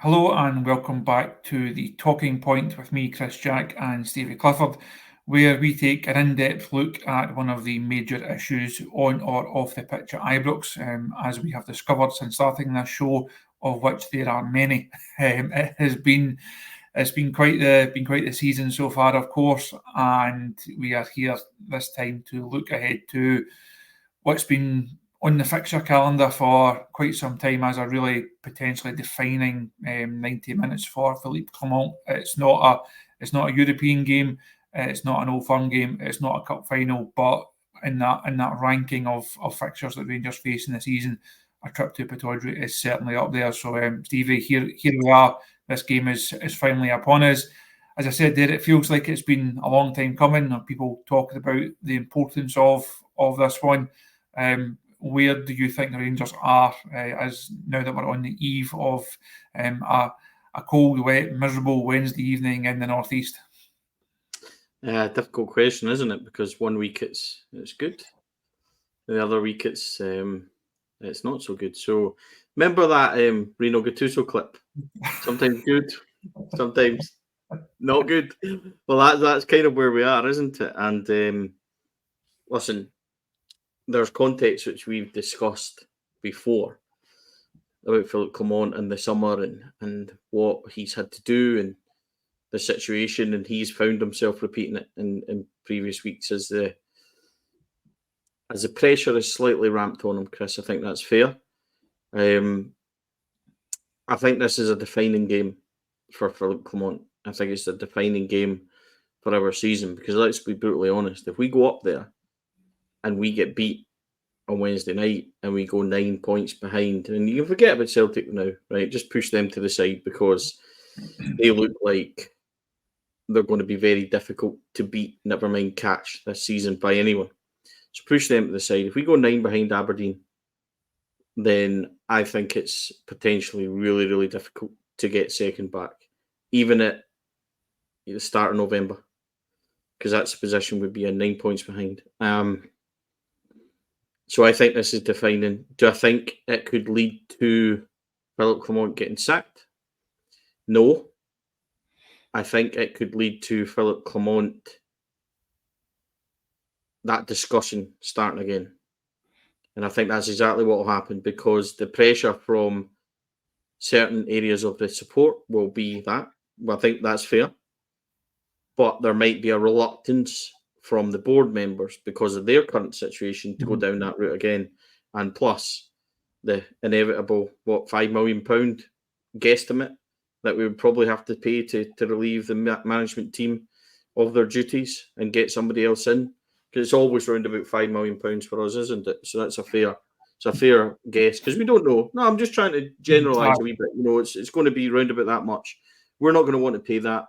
Hello and welcome back to the Talking Point with me, Chris Jack and Stevie Clifford, where we take an in-depth look at one of the major issues on or off the pitch at Ibrox, as we have discovered since starting this show, of which there are many. It's been quite the season so far, of course, and we are here this time to look ahead to what's been on the fixture calendar for quite some time as a really potentially defining 90 minutes for Philippe Clement. It's not a European game, it's not an Old Firm game, it's not a cup final, but in that ranking of fixtures that Rangers face in the season, a trip to Pittodrie is certainly up there. So Stevie, here we are. This game is finally upon us. As I said there, it feels like it's been a long time coming. People talking about the importance of this one. Where do you think the Rangers are as now that we're on the eve of a cold, wet, miserable Wednesday evening in the northeast? Difficult question, isn't it? Because one week it's good, the other week it's not so good. So remember that Reno Gattuso clip? Sometimes good, sometimes not good. Well, that's kind of where we are, isn't it? And listen, there's context which we've discussed before about Philippe Clement in the summer and what he's had to do and the situation, and he's found himself repeating it in previous weeks as the pressure is slightly ramped on him, Chris. I think that's fair. I think this is a defining game for Philippe Clement. I think it's a defining game for our season because let's be brutally honest, if we go up there and we get beat on Wednesday night and we go 9 points behind, and you can forget about Celtic now, right? Just push them to the side because they look like they're going to be very difficult to beat, never mind catch this season by anyone. So push them to the side. If we go 9 behind Aberdeen, then I think it's potentially really, really difficult to get second back, even at the start of November, because that's the position we'd be in 9 points behind. So I think this is defining. Do I think it could lead to Philippe Clement getting sacked? No. I think it could lead to Philippe Clement, that discussion starting again. And I think that's exactly what will happen because the pressure from certain areas of the support will be that. Well, I think that's fair. But there might be a reluctance from the board members because of their current situation to go down that route again. And plus the inevitable, £5 million guesstimate that we would probably have to pay to relieve the management team of their duties and get somebody else in. Because it's always around about £5 million for us, isn't it? So that's a fair guess. Because we don't know. No, I'm just trying to generalise a wee bit. It's going to be round about that much. We're not going to want to pay that.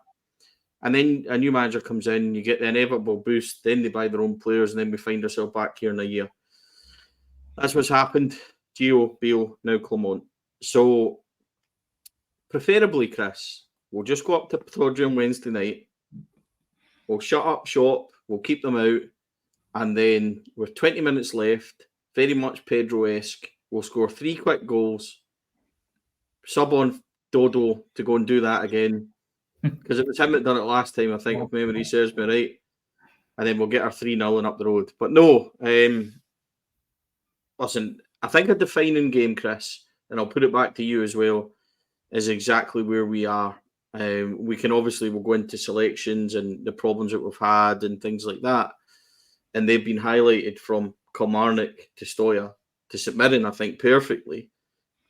And then a new manager comes in, you get the inevitable boost, then they buy their own players, and then we find ourselves back here in a year. That's what's happened. Gio, Beale, now Clement. So, preferably, Chris, we'll just go up to Pittodrie on Wednesday night. We'll shut up shop. We'll keep them out. And then with 20 minutes left, very much Pedro-esque, we'll score 3 quick goals. Sub on Dodo to go and do that again. Because it was him that done it last time, I think, if memory serves me right. And then we'll get our 3-0 and up the road. But no, listen, I think a defining game, Chris, and I'll put it back to you as well, is exactly where we are. We'll go into selections and the problems that we've had and things like that. And they've been highlighted from Kilmarnock to Stoya to St Mirren, I think, perfectly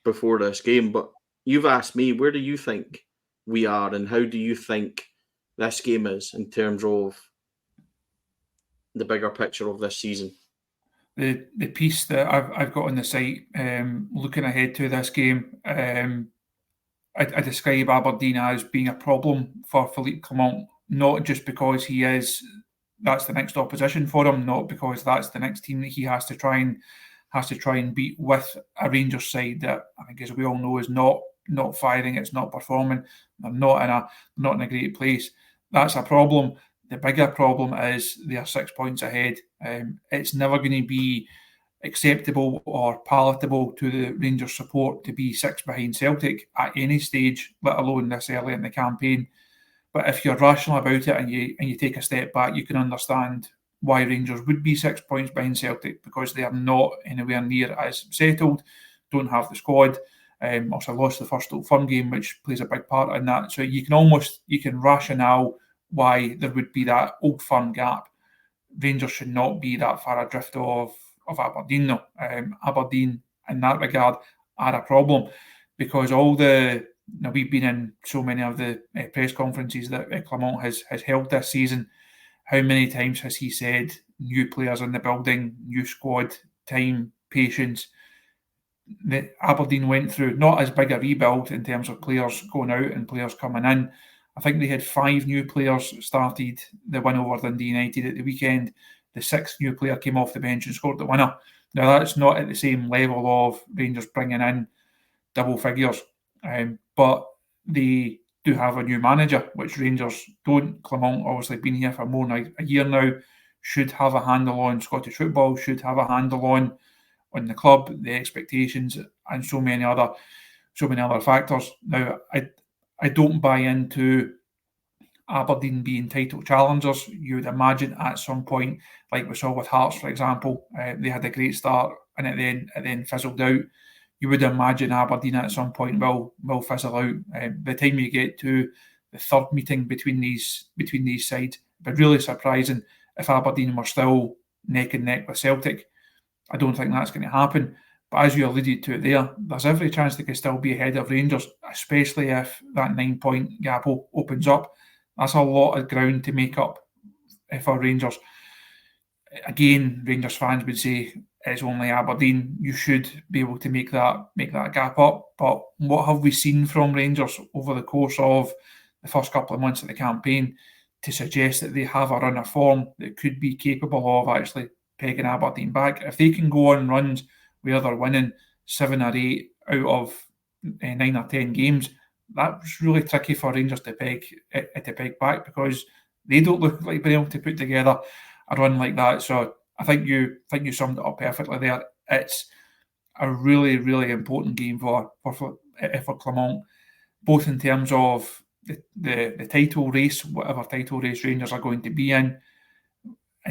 before this game. But you've asked me, where do you think we are and how do you think this game is in terms of the bigger picture of this season? The piece that I've got on the site, looking ahead to this game, I describe Aberdeen as being a problem for Philippe Clement, not just because that's the next opposition for him, not because that's the next team that he has to try and beat with a Rangers side that I think, as we all know, is not firing, it's not performing, they're not in a great place. That's a problem. The bigger problem is they are 6 points ahead. It's never going to be acceptable or palatable to the Rangers support to be 6 behind Celtic at any stage, let alone this early in the campaign. But if you're rational about it and you take a step back, you can understand why Rangers would be 6 points behind Celtic, because they are not anywhere near as settled, don't have the squad. Also lost the first Old Firm game, which plays a big part in that. So you can rationale why there would be that Old Firm gap. Rangers should not be that far adrift of Aberdeen, though. Aberdeen, in that regard, are a problem, because we've been in so many of the press conferences that Clement has held this season. How many times has he said new players in the building, new squad, time, patience? Aberdeen went through not as big a rebuild in terms of players going out and players coming in. I think they had 5 new players started the win over Dundee United at the weekend. The 6th new player came off the bench and scored the winner. Now, that's not at the same level of Rangers bringing in double figures, but they do have a new manager, which Rangers don't. Clement, obviously been here for more than a year now, should have a handle on Scottish football, should have a handle on the club, the expectations, and so many other factors. Now, I don't buy into Aberdeen being title challengers. You would imagine at some point, like we saw with Hearts, for example, they had a great start and it then fizzled out. You would imagine Aberdeen at some point will fizzle out. By the time you get to the third meeting between these sides, it'd be really surprising if Aberdeen were still neck and neck with Celtic. I don't think that's going to happen. But as you alluded to there's every chance they could still be ahead of Rangers, especially if that 9-point gap opens up. That's a lot of ground to make up for Rangers. Again, Rangers fans would say it's only Aberdeen. You should be able to make that gap up. But what have we seen from Rangers over the course of the first couple of months of the campaign to suggest that they have a run of form that could be capable of actually pegging Aberdeen back? If they can go on runs where they're winning 7 or 8 out of 9 or 10 games, that's really tricky for Rangers to peg back, because they don't look like being able to put together a run like that. So I think you summed it up perfectly there. It's a really, really important game for Clement, both in terms of the title race, whatever title race Rangers are going to be in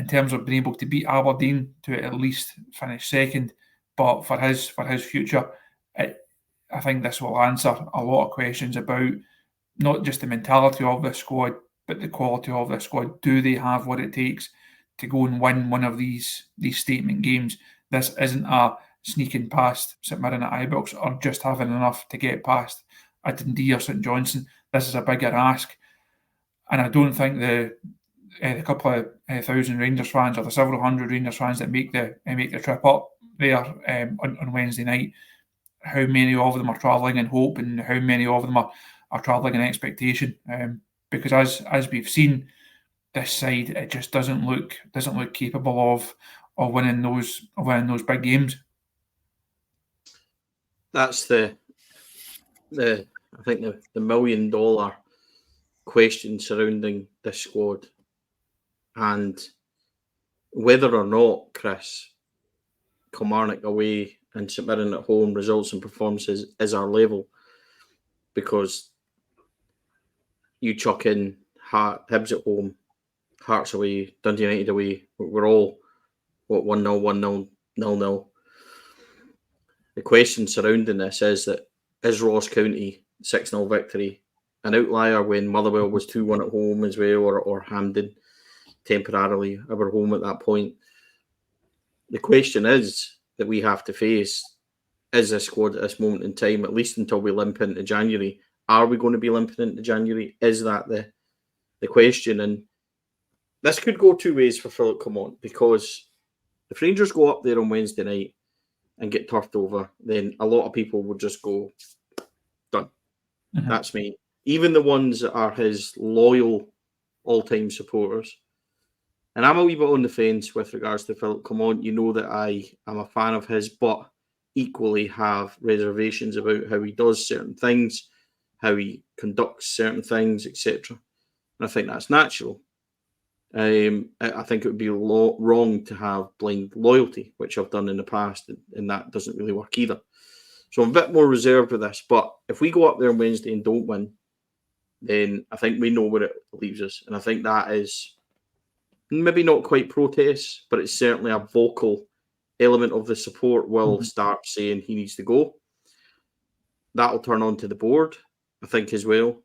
terms of being able to beat Aberdeen to at least finish second. But for his future, I think this will answer a lot of questions about not just the mentality of the squad, but the quality of the squad. Do they have what it takes to go and win one of these statement games? This isn't a sneaking past St Mirren at Ibrox or just having enough to get past a Dundee or St Johnstone. This is a bigger ask. And I don't think the couple of thousand Rangers fans or the several hundred Rangers fans that make the trip up there on Wednesday night, how many of them are travelling in hope and how many of them are travelling in expectation. Because as we've seen, this side, it just doesn't look capable of winning those big games. That's the I think the $1 million question surrounding this squad, and whether or not, Chris, Kilmarnock away and St Mirren at home results and performances is our level, because you chuck in Hibs at home, Hearts away, Dundee United away, we're all 1-0, 1-0, 0-0. The question surrounding this is Ross County 6-0 victory an outlier when Motherwell was 2-1 at home as well, or Hampden temporarily our home at that point? The question is that we have to face is this squad at this moment in time, at least until we limp into January. Are we going to be limping into January? Is that the question? And this could go two ways for Philippe Clement, because if Rangers go up there on Wednesday night and get turfed over, then a lot of people will just go, done. Mm-hmm. That's me. Even the ones that are his loyal all-time supporters. And I'm a wee bit on the fence with regards to Philippe Clement. You know that I am a fan of his, but equally have reservations about how he does certain things, how he conducts certain things, etc. And I think that's natural. I think it would be wrong to have blind loyalty, which I've done in the past, and that doesn't really work either. So I'm a bit more reserved with this. But if we go up there on Wednesday and don't win, then I think we know where it leaves us. And I think that is maybe not quite protest, but it's certainly a vocal element of the support will start saying he needs to go. That'll turn on to the board, I think, as well.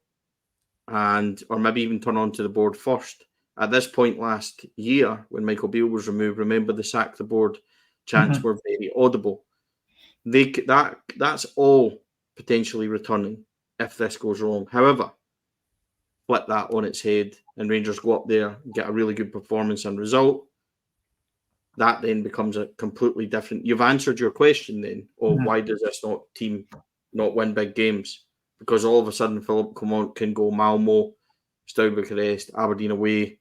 Or maybe even turn on to the board first. At this point last year, when Michael Beale was removed, remember the sack the board chants were very audible. That's all potentially returning if this goes wrong. However, flip that on its head and Rangers go up there, get a really good performance and result. That then becomes a completely different. You've answered your question then. Why does this team not win big games? Because all of a sudden Philippe Clement can go Malmo, Steaua Bucharest, Aberdeen away,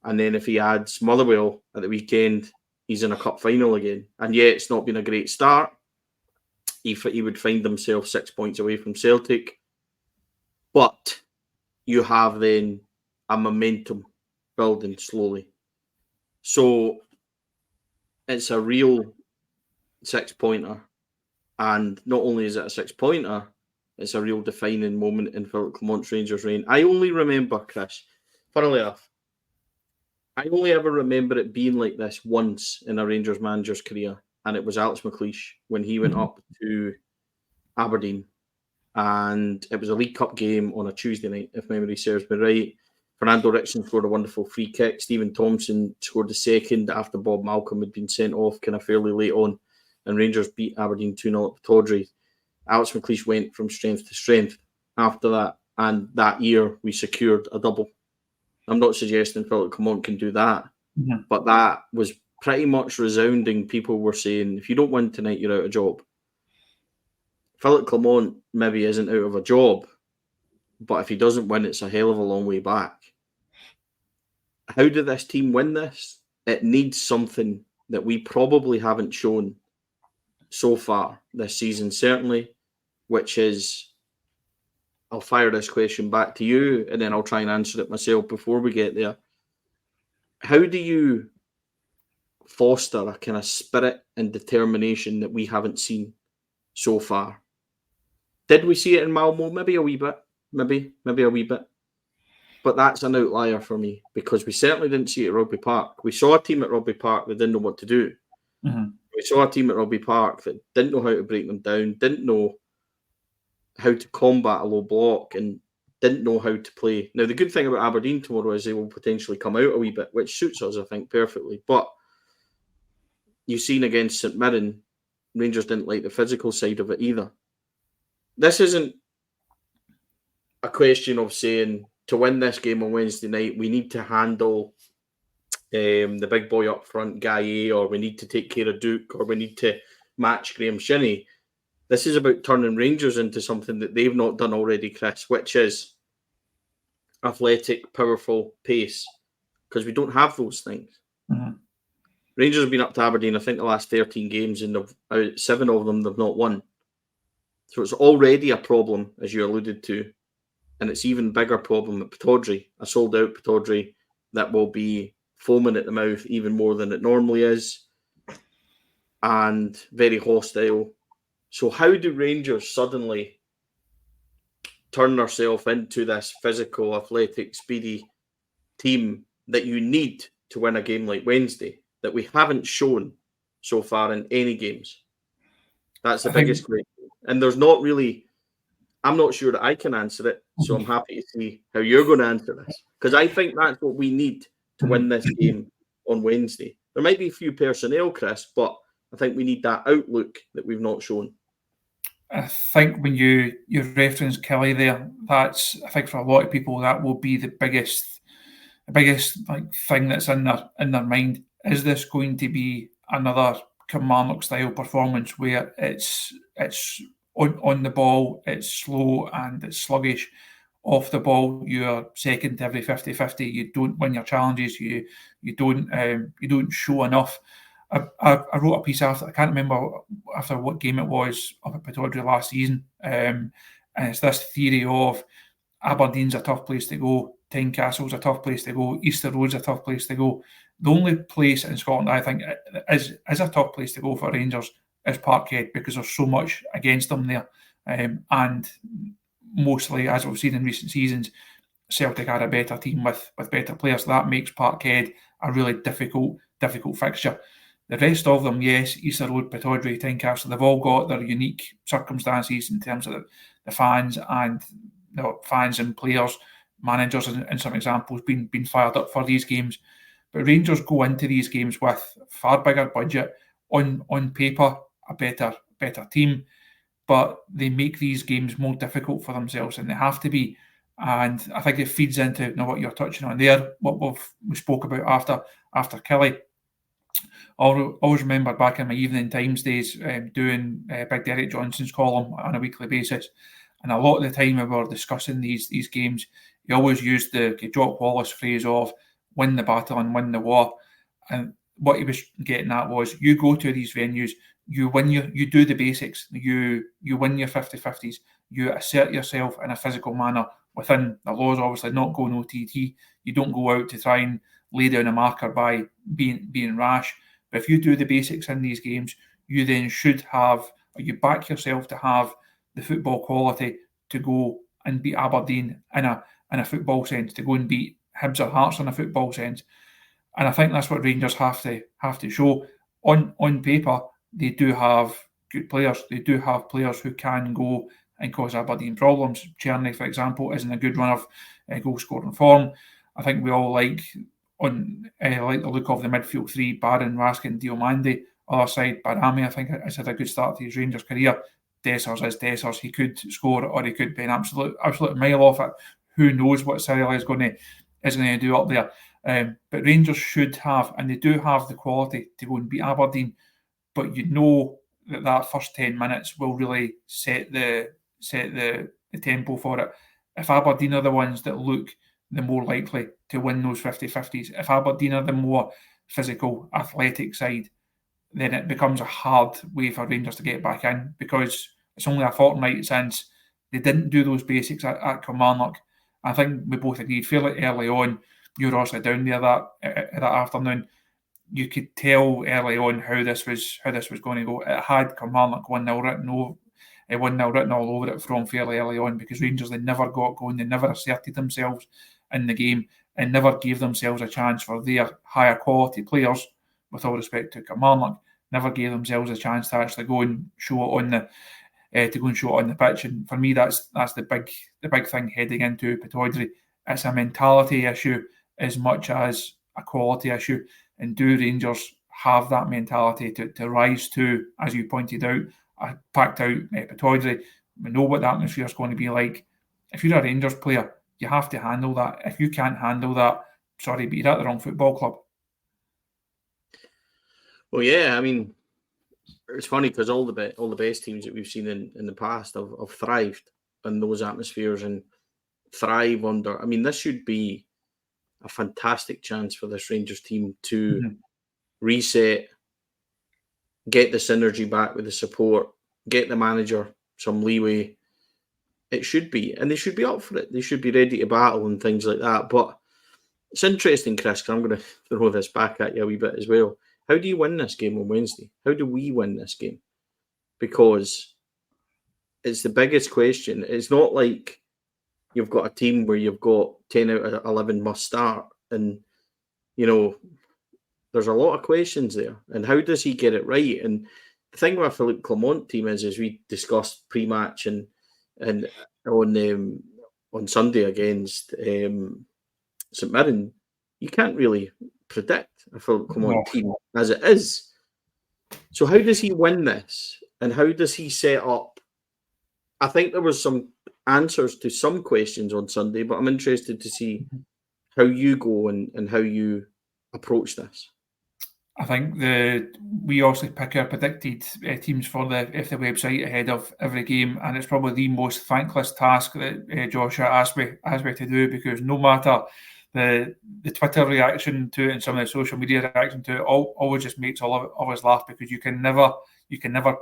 and then if he adds Motherwell at the weekend, he's in a cup final again. And yeah, it's not been a great start. He would find himself 6 points away from Celtic. But you have then a momentum building slowly. So it's a real 6-pointer. And not only is it a 6-pointer, it's a real defining moment in Philippe Clement's Rangers reign. I only remember, Chris, funnily enough, I only ever remember it being like this once in a Rangers manager's career, and it was Alex McLeish when he went up to Aberdeen, and it was a League Cup game on a Tuesday night, if memory serves me right. Fernando Rickson scored a wonderful free kick. Stephen Thompson scored the second after Bob Malcolm had been sent off kind of fairly late on, and Rangers beat Aberdeen 2-0 at Pittodrie. Alex McLeish went from strength to strength after that, and that year we secured a double. I'm not suggesting Philippe Clement can do that, but that was pretty much resounding. People were saying, if you don't win tonight, you're out of job. Philippe Clement maybe isn't out of a job, but if he doesn't win, it's a hell of a long way back. How did this team win this? It needs something that we probably haven't shown so far this season, certainly, which is, I'll fire this question back to you and then I'll try and answer it myself before we get there. How do you foster a kind of spirit and determination that we haven't seen so far? Did we see it in Malmo? Maybe a wee bit. Maybe a wee bit. But that's an outlier for me because we certainly didn't see it at Rugby Park. We saw a team at Rugby Park that didn't know what to do. We saw a team at Rugby Park that didn't know how to break them down, didn't know how to combat a low block, and didn't know how to play. Now, the good thing about Aberdeen tomorrow is they will potentially come out a wee bit, which suits us, I think, perfectly. But you've seen against St Mirren, Rangers didn't like the physical side of it either. This isn't a question of saying, to win this game on Wednesday night, we need to handle the big boy up front, Gaye, or we need to take care of Duke, or we need to match Graham Shinnie. This is about turning Rangers into something that they've not done already, Chris, which is athletic, powerful, pace, because we don't have those things. Rangers have been up to Aberdeen, I think, the last 13 games, and 7 of them they've not won. So it's already a problem, as you alluded to, and it's even bigger problem at Pittodrie, a sold-out Pittodrie that will be foaming at the mouth even more than it normally is, and very hostile. So how do Rangers suddenly turn themselves into this physical, athletic, speedy team that you need to win a game like Wednesday that we haven't shown so far in any games? That's the biggest question. And there's not really, I'm not sure that I can answer it, so I'm happy to see how you're going to answer this. Because I think that's what we need to win this game on Wednesday. There might be a few personnel, Chris, but I think we need that outlook that we've not shown. I think when you reference Kelly there, that's, I think for a lot of people that will be the biggest like thing that's in their mind. Is this going to be another Kilmarnock style performance where it's on the ball, it's slow and it's sluggish? Off the ball, you're second to every 50-50. You don't win your challenges. You don't show enough. I wrote a piece after, I can't remember after what game it was up at Pittodrie last season, and it's this theory of Aberdeen's a tough place to go. Tynecastle's a tough place to go. Easter Road's a tough place to go. The only place in Scotland I think is a tough place to go for Rangers is Parkhead, because there's so much against them there. And mostly, as we've seen in recent seasons, Celtic are a better team with better players. That makes Parkhead a really difficult fixture. The rest of them, yes, Easter Road, Pittodrie, Tynecastle, they've all got their unique circumstances in terms of the fans and fans and players, managers, and some examples being fired up for these games. But Rangers go into these games with far bigger budget, on paper a better team, but they make these games more difficult for themselves, and they have to be. And I think it feeds into what you're touching on there, what we spoke about after Kelly. I always remember back in my Evening Times days doing Big Derek Johnson's column on a weekly basis, and a lot of the time we were discussing these games, he always used the Jock Wallace phrase of win the battle and win the war. And what he was getting at was, you go to these venues, you do the basics, you win your 50-50s, you assert yourself in a physical manner within the laws, obviously not going OTT. You don't go out to try and lay down a marker by being rash. But if you do the basics in these games, you then should have, or you back yourself to have the football quality to go and beat Aberdeen in a football sense, to go and beat Hibs or Hearts in a football sense. And I think that's what Rangers have to show. On paper, they do have good players. They do have players who can go and cause Aberdeen problems. Czerny, for example, is in a good run of goal scoring form. I think we all like the look of the midfield three: Barron, Raskin, Diomande. Other side, Barami, I think, has had a good start to his Rangers career. Dessers is Dessers. He could score, or he could be an absolute mile off it. Who knows what Cyril is going to do up there? But Rangers should have, and they do have, the quality to go and beat Aberdeen. But you know that first 10 minutes will really set the tempo for it. If Aberdeen are the ones that look the more likely to win those 50-50s, if Aberdeen are the more physical, athletic side, then it becomes a hard way for Rangers to get back in, because it's only a fortnight since they didn't do those basics at Kilmarnock. I think we both agreed fairly early on. You were also down there that afternoon. You could tell early on how this was going to go. It had Kilmarnock 1-0 written all over it from fairly early on, because Rangers, they never got going, they never asserted themselves in the game, and never gave themselves a chance for their higher quality players, with all respect to Kilmarnock, never gave themselves a chance to actually go and show it on the pitch. And for me, that's the big thing heading into Pittodrie. It's a mentality issue as much as a quality issue. And do Rangers have that mentality to rise to, as you pointed out, a packed out Pittodrie? We know what the atmosphere is going to be like. If you're a Rangers player, you have to handle that. If you can't handle that, sorry, but you're at the wrong football club. Well, yeah, I mean, it's funny because all the best teams that we've seen in the past have thrived in those atmospheres and thrive under. I mean, this should be a fantastic chance for this Rangers team to reset, get the synergy back with the support, get the manager some leeway. It should be, and they should be up for it. They should be ready to battle and things like that. But it's interesting, Chris, because I'm going to throw this back at you a wee bit as well. How do you win this game on Wednesday? How do we win this game? Because it's the biggest question. It's not like you've got a team where you've got 10 out of 11 must start. And, you know, there's a lot of questions there. And how does he get it right? And the thing with Philippe Clement team is we discussed pre-match and on Sunday against St Mirren, you can't really predict a Philippe Clement team as it is. So how does he win this? And how does he set up? I think there was some answers to some questions on Sunday, but I'm interested to see how you go and how you approach this. I think we also pick our predicted teams for the website ahead of every game, and it's probably the most thankless task that Joshua asked me to do, because no matter the Twitter reaction to it and some of the social media reaction to it, always just makes all of us laugh, because you can never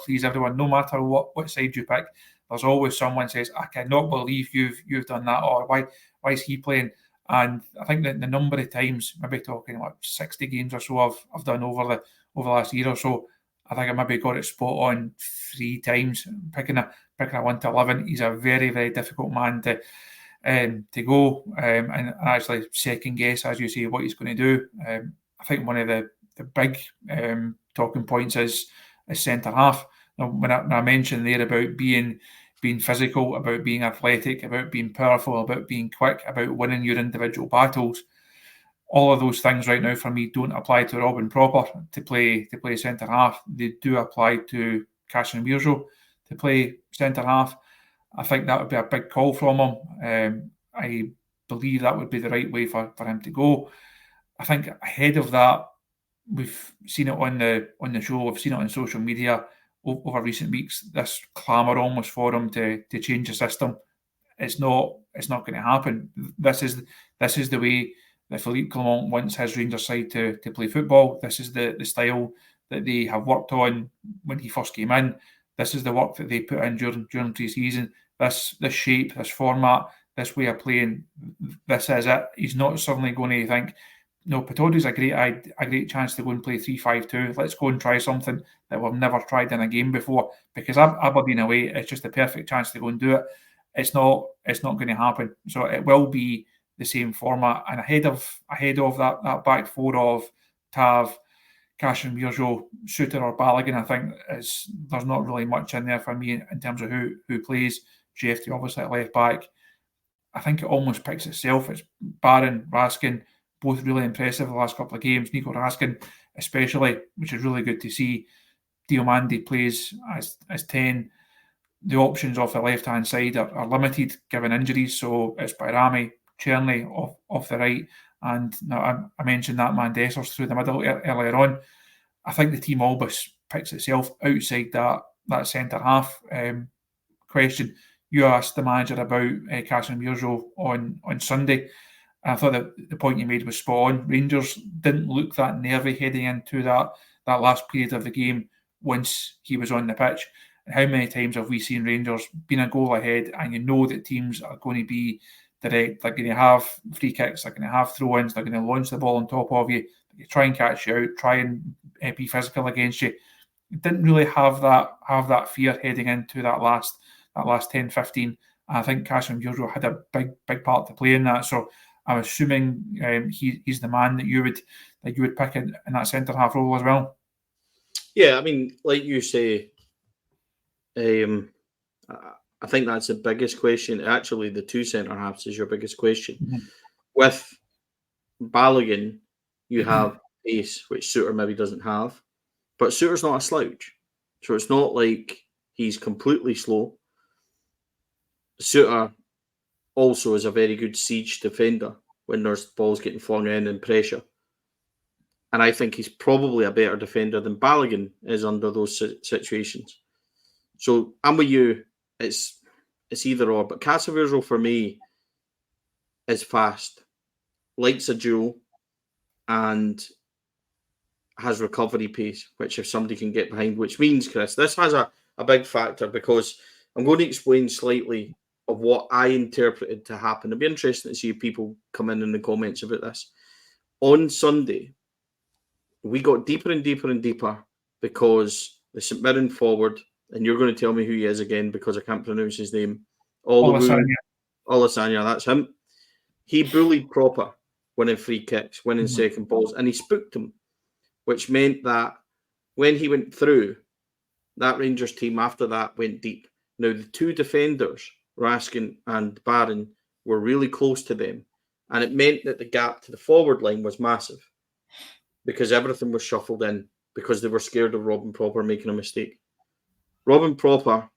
please everyone, no matter what side you pick. There's always someone says, "I cannot believe you've done that," or why is he playing? And I think that the number of times, maybe talking like 60 games or so I've done over the last year or so, I think I maybe got it spot on 3 times. Picking a 1 to 11, he's a very, very difficult man to go and actually second guess, as you say, what he's going to do. I think one of the big talking points is centre half. Now, when I mentioned there about being physical, about being athletic, about being powerful, about being quick, about winning your individual battles, all of those things right now for me don't apply to Robin Proper to play centre half. They do apply to Casemiro to play centre half. I think that would be a big call from him. I believe that would be the right way for him to go. I think ahead of that, we've seen it on the show, we've seen it on social media over recent weeks, this clamour almost for him to change the system. It's not going to happen. This is the way that Philippe Clement wants his Rangers side to play football. This is the style that they have worked on when he first came in. This is the work that they put in during pre-season. This shape, this format, this way of playing, this is it. He's not suddenly going to think, no, Pittodrie's a great chance to go and play 3-5-2. Let's go and try something that we've never tried in a game before. Because Aberdeen away, it's just the perfect chance to go and do it. It's not going to happen. So it will be the same format. And ahead of that back four of Tav, Casemiro, Suter or Balogun, I think there's not really much in there for me in terms of who plays. Jeffrey obviously at left back. I think it almost picks itself. It's Barron, Raskin, both really impressive the last couple of games. Nico Raskin especially, which is really good to see. Diomande plays as 10. The options off the left-hand side are limited given injuries, so it's Bayrami, Cherney off the right, and now I mentioned that Mandesers through the middle earlier on. I think the team almost picks itself outside that centre half question. You asked the manager about Casemiro on Sunday. I thought that the point you made was spot on. Rangers didn't look that nervy heading into that last period of the game once he was on the pitch. And how many times have we seen Rangers being a goal ahead and you know that teams are going to be direct, they're going to have free kicks, they're going to have throw-ins, they're going to launch the ball on top of you, try and catch you out, try and be physical against you. It didn't really have that fear heading into that last 10-15. I think Casemiro had a big part to play in that. So I'm assuming he's the man that you would pick in that centre half role as well. Yeah, I mean, like you say, I think that's the biggest question. Actually, the two centre halves is your biggest question. Mm-hmm. With Balogun, you have pace, which Suter maybe doesn't have, but Suter's not a slouch, so it's not like he's completely slow. Suter also is a very good siege defender when there's balls getting flung in and pressure. And I think he's probably a better defender than Balogun is under those situations. So I'm with you. It's either or. But Casemiro for me is fast, likes a duel, and has recovery pace, which if somebody can get behind, which means, Chris, this has a big factor because I'm going to explain slightly of what I interpreted to happen. It'd be interesting to see if people come in the comments about this. On Sunday, we got deeper and deeper and deeper because the St Mirren forward, and you're going to tell me who he is again because I can't pronounce his name. Olasanya, that's him. He bullied Proper, winning free kicks, winning second balls, and he spooked him, which meant that when he went through, that Rangers team after that went deep. Now, the two defenders, Raskin and Barron, were really close to them, and it meant that the gap to the forward line was massive because everything was shuffled in because they were scared of Robin Proper making a mistake. Robin Proper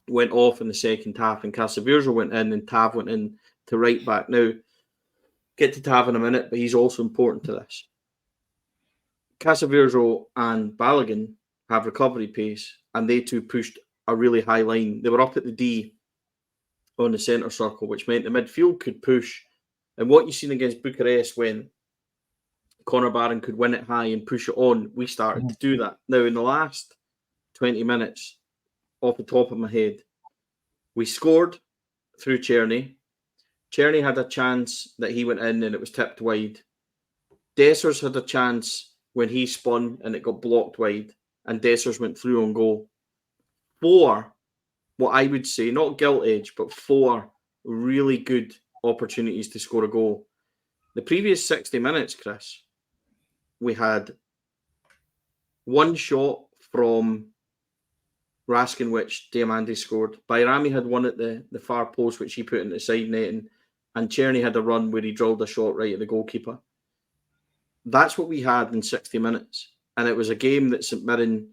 went off in the second half and Casemiro went in and Tav went in to right back. Now, get to Tav in a minute, but he's also important to this. Casemiro and Balogun have recovery pace and they two pushed a really high line. They were up at the D on the centre circle, which meant the midfield could push. And what you've seen against Bucharest when Conor Barron could win it high and push it on, we started to do that. Now, in the last 20 minutes, off the top of my head, we scored through Cherney. Czerny had a chance that he went in and it was tipped wide. Dessers had a chance when he spun and it got blocked wide, and Dessers went through on goal. 4, what I would say, not gilt edge, but 4 really good opportunities to score a goal. The previous 60 minutes, Chris, we had one shot from Raskin, which Diamandi scored. Bayrami had one at the far post, which he put into the side netting, and Czerny had a run where he drilled a shot right at the goalkeeper. That's what we had in 60 minutes. And it was a game that St Mirren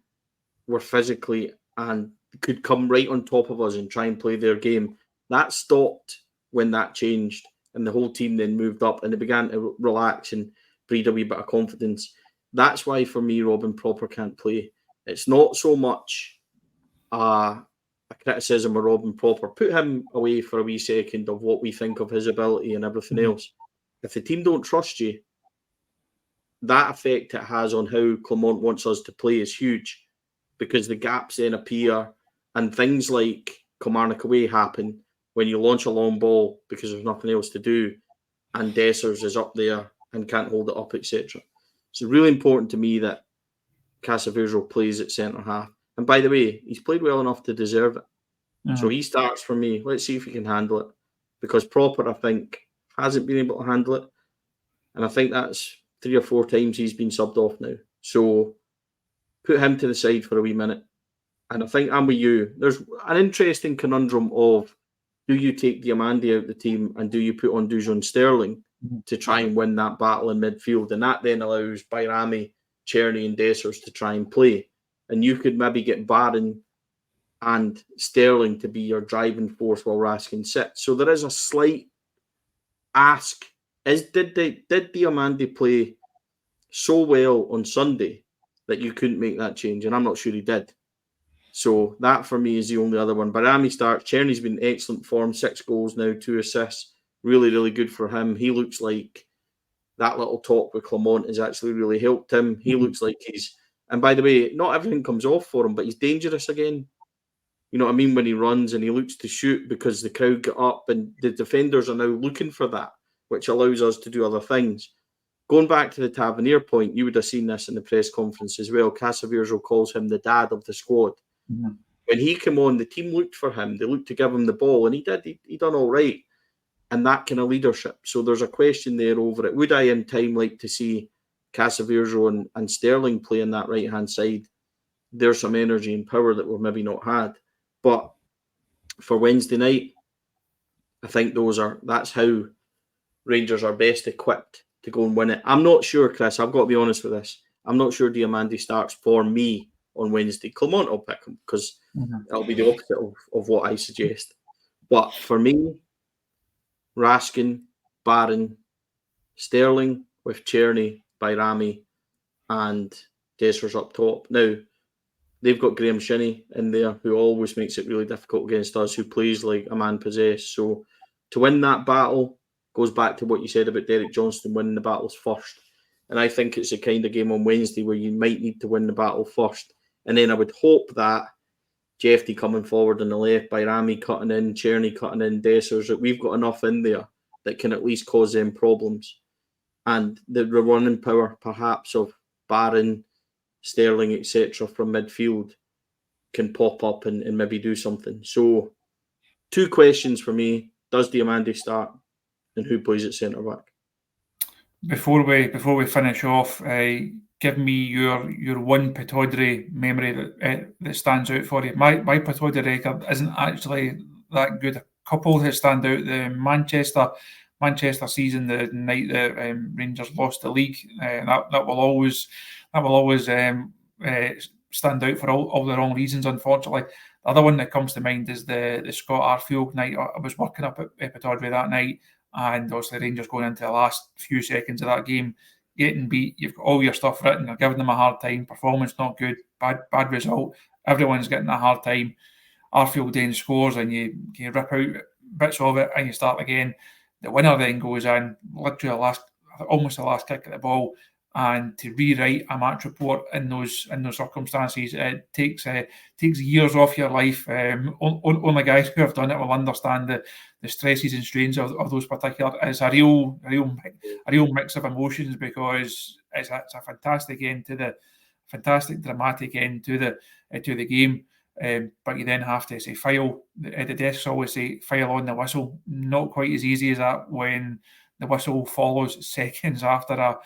were physically and could come right on top of us and try and play their game. That stopped when that changed, and the whole team then moved up and they began to relax and breed a wee bit of confidence. That's why, for me, Robin Proper can't play. It's not so much a criticism of Robin Proper. Put him away for a wee second of what we think of his ability and everything else. If the team don't trust you, that effect it has on how Clement wants us to play is huge, because the gaps then appear and things like Kilmarnock away happen when you launch a long ball because there's nothing else to do and Dessers is up there and can't hold it up, etc. It's really important to me that Casaveiro plays at centre-half. And by the way, he's played well enough to deserve it. Mm-hmm. So he starts for me. Let's see if he can handle it. Because Proper, I think, hasn't been able to handle it. And I think that's 3 or 4 times he's been subbed off now. So put him to the side for a wee minute. And I think I'm with you. There's an interesting conundrum of, do you take Diamandi out the team and do you put on Dujon Sterling to try and win that battle in midfield? And that then allows Bayrami, Czerny and Dessers to try and play. And you could maybe get Barron and Sterling to be your driving force while Raskin sits. So there is a slight ask. Did Diamandi play so well on Sunday that you couldn't make that change? And I'm not sure he did. So that for me is the only other one. Bayrami starts. Czerny's been in excellent form, 6 goals now, 2 assists. Really, really good for him. He looks like that little talk with Clement has actually really helped him. He looks like he's, and by the way, not everything comes off for him, but he's dangerous again. You know what I mean? When he runs and he looks to shoot because the crowd get up and the defenders are now looking for that, which allows us to do other things. Going back to the Tavernier point, you would have seen this in the press conference as well. Casaveiro calls him the dad of the squad. Mm-hmm. When he came on, the team looked for him. They looked to give him the ball, and he did. He done all right. And that kind of leadership. So there's a question there over it. Would I in time like to see Casaveiro and Sterling play on that right-hand side? There's some energy and power that we've maybe not had. But for Wednesday night, I think that's how Rangers are best equipped to go and win it. I'm not sure, Chris. I've got to be honest with this. I'm not sure Diamandi starts for me on Wednesday. Clement will pick him because it'll be the opposite of what I suggest. But for me, Raskin, Barron, Sterling with Czerny, Bayrami, and Dessers up top. Now, they've got Graham Shinney in there, who always makes it really difficult against us, who plays like a man possessed. So to win that battle goes back to what you said about Derek Johnston winning the battles first. And I think it's the kind of game on Wednesday where you might need to win the battle first. And then I would hope that Jeffy coming forward on the left, Bayrami cutting in, Czerny cutting in, Dessers, that we've got enough in there that can at least cause them problems. And the running power, perhaps, of Barron, Sterling, etc. from midfield can pop up and maybe do something. So 2 questions for me. Does Diamandi start? And who plays at centre-back? Before we finish off, give me your one Pittodrie memory that stands out for you. My Pittodrie record isn't actually that good. A couple that stand out: the Manchester season, the night that Rangers lost the league. That will always stand out for all the wrong reasons, unfortunately. The other one that comes to mind is the Scott Arfield night. I was working up at Pittodrie that night, and obviously Rangers going into the last few seconds of that game, getting beat. You've got all your stuff written. You're giving them a hard time. Performance not good. Bad result. Everyone's getting a hard time. Arfield then scores, and you rip out bits of it, and you start again. The winner then goes in, literally almost the last kick at the ball, and to rewrite a match report in those circumstances, it takes years off your life. Only guys who have done it will understand the stresses and strains of those particular. It's a real mix of emotions, because it's a fantastic end to the fantastic dramatic end to the game. But you then have to say file. The desks always say file on the whistle. Not quite as easy as that when the whistle follows seconds after a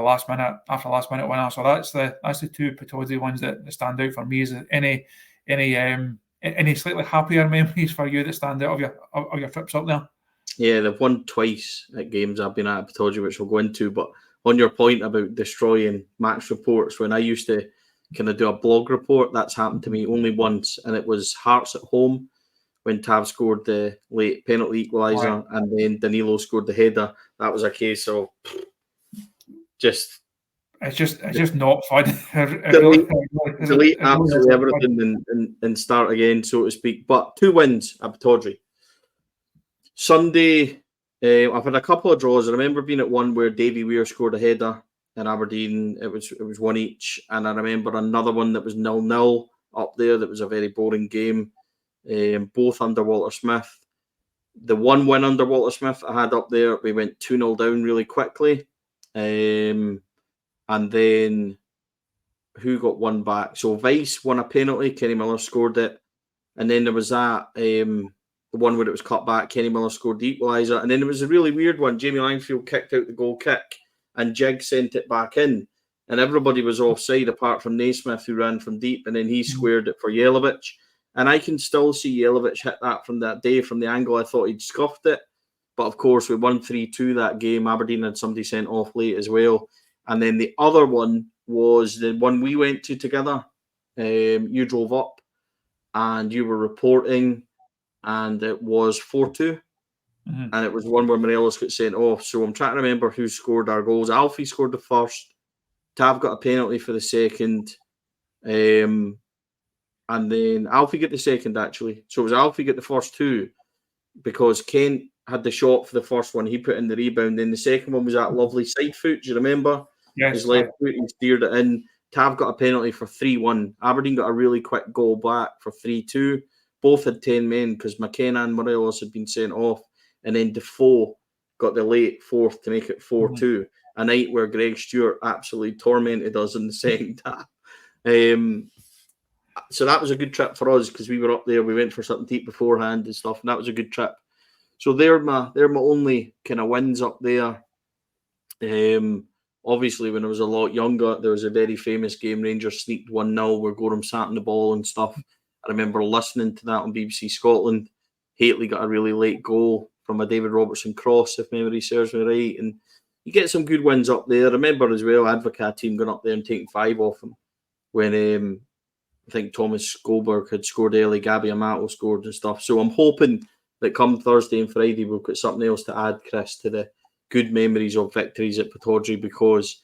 last minute winner. So that's the two Pittodrie ones that stand out for me. Is there any slightly happier memories for you that stand out of your trips up there? Yeah, they've won twice at games I've been at Pittodrie, which we'll go into. But on your point about destroying match reports, when I used to kind of do a blog report, that's happened to me only once, and it was Hearts at home when Tav scored the late penalty equaliser, right, and then Danilo scored the header. That was a case of just... It's just not fun. Delete absolutely everything and start again, so to speak. But 2 wins at Pittodrie. Sunday, I've had a couple of draws. I remember being at one where Davy Weir scored a header in Aberdeen. It was 1 each, and I remember another one that was 0-0 up there. That was a very boring game. Both under Walter Smith. The one win under Walter Smith I had up there, we went 2-0 down really quickly. And then who got one back? So Vice won a penalty. Kenny Miller scored it. And then there was that, the one where it was cut back. Kenny Miller scored the equaliser. And then there was a really weird one. Jamie Langfield kicked out the goal kick and Jig sent it back in. And everybody was offside apart from Naismith, who ran from deep. And then he squared it for Jelavic. And I can still see Jelavic hit that from that day, from the angle I thought he'd scuffed it. But of course, we won 3-2 that game. Aberdeen had somebody sent off late as well. And then the other one was the one we went to together. You drove up and you were reporting, and it was 4-2. Mm-hmm. And it was one where Morelos got sent off. So I'm trying to remember who scored our goals. Alfie scored the first. Tav got a penalty for the second. And then Alfie got the second, actually. So it was Alfie got the first 2 because Kent had the shot for the first one. He put in the rebound. Then the second one was that lovely side foot. Do you remember? Yes. His left foot, he steered it in. Tav got a penalty for 3-1. Aberdeen got a really quick goal back for 3-2. Both had 10 men because McKenna and Morelos had been sent off. And then Defoe got the late fourth to make it 4-2. Mm-hmm. A night where Greg Stewart absolutely tormented us in the second half. So that was a good trip for us because we were up there. We went for something to eat beforehand and stuff, and that was a good trip. So they're my only kind of wins up there. Obviously, when I was a lot younger, there was a very famous game. Rangers sneaked 1-0 where Gorham sat on the ball and stuff. I remember listening to that on BBC Scotland. Hateley got a really late goal from a David Robertson cross, if memory serves me right. And you get some good wins up there. I remember as well, Advocat team going up there and taking 5 off them when I think Thomas Goldberg had scored early, Gabby Amato scored and stuff. So I'm hoping that come Thursday and Friday, we've got something else to add, Chris, to the good memories of victories at Pittodrie, because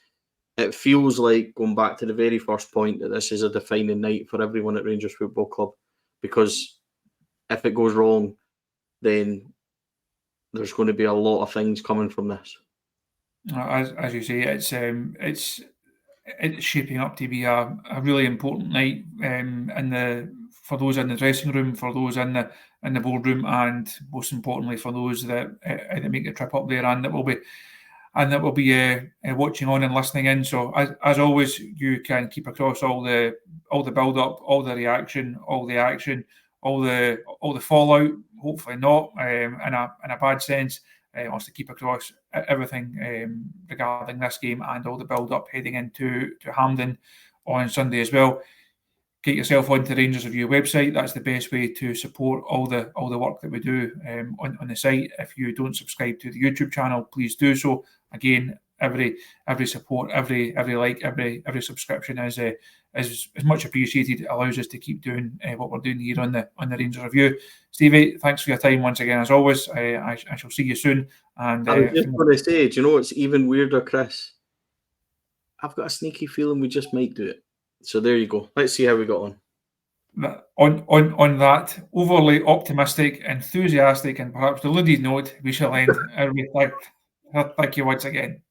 it feels like, going back to the very first point, that this is a defining night for everyone at Rangers Football Club, because if it goes wrong, then there's going to be a lot of things coming from this. As you say, it's shaping up to be a really important night for those in the dressing room, for those in the boardroom, and most importantly for those that make the trip up there and that will be watching on and listening in. So as always, you can keep across all the build up, all the reaction, all the action, all the fallout. Hopefully not in a bad sense. Wants to keep across everything regarding this game and all the build up heading into Hampden on Sunday as well. Get yourself onto the Rangers Review website. That's the best way to support all the work that we do on the site. If you don't subscribe to the YouTube channel, please do so. Again, every support, every like, every subscription is much appreciated. It allows us to keep doing what we're doing here on the Rangers Review. Stevie, thanks for your time once again. As always, I shall see you soon. And I was just going to say, do you know what's even weirder, Chris? I've got a sneaky feeling we just might do it. So there you go. Let's see how we got on. On that overly optimistic, enthusiastic, and perhaps deluded note, we shall end. Thank you once again.